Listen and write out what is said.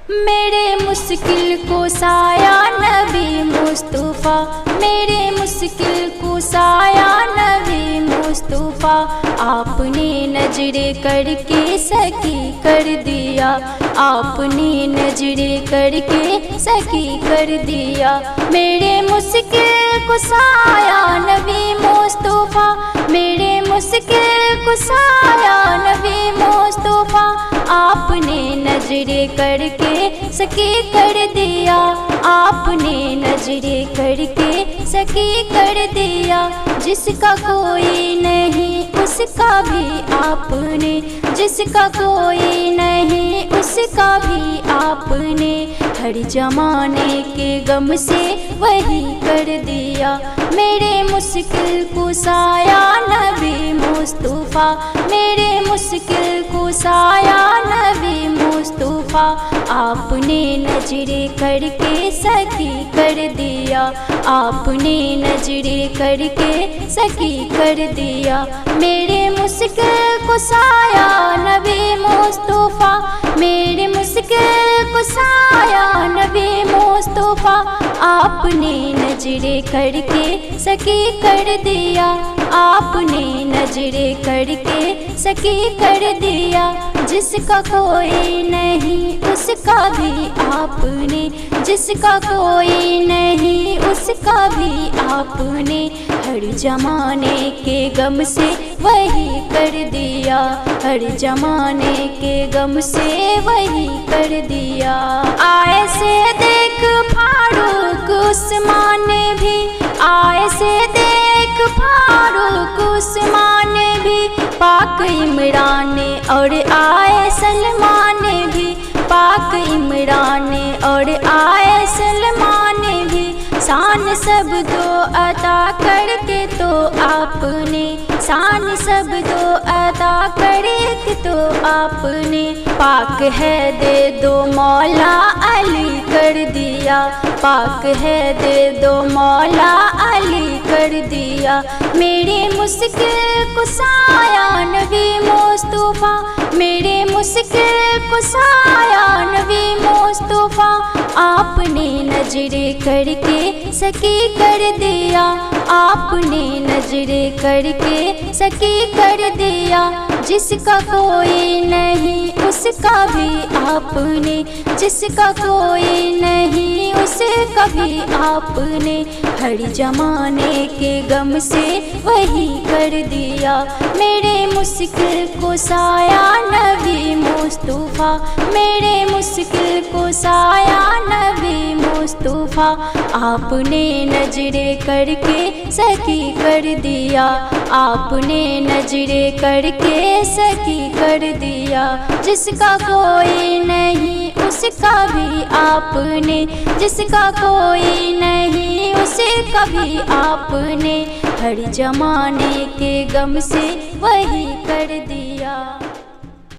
میرے مشکل کو سایہ نبی مصطفیٰ، میرے مشکل کو سایہ نبی مصطفیٰ، آپ نے نظریں کر کے سکی کر دیا، آپ نے نظریں کر کے سکی کر دیا۔ میرے مشکل کو سایہ نبی مصطفیٰ، میرے مشکل کو سایہ نبی مصطفیٰ، آپ نے نظریں کر کے سکی کر دیا، آپ نے نظریں کر کے سکی کر دیا۔ جس کا کوئی نہیں اس کا بھی آپ نے، جس کا کوئی نہیں اس کا بھی آپ نے، ہر زمانے کے غم سے وہی کر دیا۔ میرے مشکل کو سایہ نبی مصطفیٰ، میرے مشکل کو سایہ نبی مصطفیٰ، آپ نے نظریں کر کے سکی کر دیا، آپ نے نظریں کر کے سکی کر دیا۔ میرے مشکل کو سایہ نبی مصطفیٰ، میرے مشکل کو سایہ نبی مصطفیٰ، آپ نے نظریں کر کے سکی کر دیا، آپ نے نظریں کر کے سکی کر دیا۔ جس کا کوئی نہیں اس کا بھی آپ نے، جس کا کوئی نہیں اس کا بھی آپ نے، ہر زمانے کے غم سے وہی کر دیا، ہر زمانے کے غم سے وہی کر دیا۔ آئے سے دیکھ فاروق عثمان بھی، آئے سے دیکھ فاروق عثمان بھی، پاک عمران اور آئے سلمان بھی، پاک عمران اور آئے سلمان بھی، شان سب دو عطا کر کے تو آپ نے، شان سب دو عطا کر کے تو آپ نے، پاک ہے دے دو مولا علی کر دیا، پاک ہے دے دو مولا علی کر دیا۔ میرے مشکل کو سایہ نبی مصطفیٰ، میرے مشکل کو سایہ نبی مصطفیٰ، آپ نے نظریں کر کے سکی کر دیا، آپ نے نظریں کر کے سکی کر دیا۔ جس کا کوئی نہیں اس کا بھی آپ نے، جس کا کوئی نہیں اس کا بھی آپ نے، ہر زمانے کے غم سے وہی کر دیا۔ میرے مشکل کو سایہ نبی مصطفیٰ، میرے مشکل کو سایہ نبی مصطفیٰ، آپ نے نظریں کر کے سکی کر دیا، آپ نے نظریں کر کے سکی کر دیا۔ جس کا کوئی نہیں اس کا بھی آپ نے، جس کا کوئی نہیں اس کا بھی آپ نے، ہر زمانے کے غم سے وہی کر دیا۔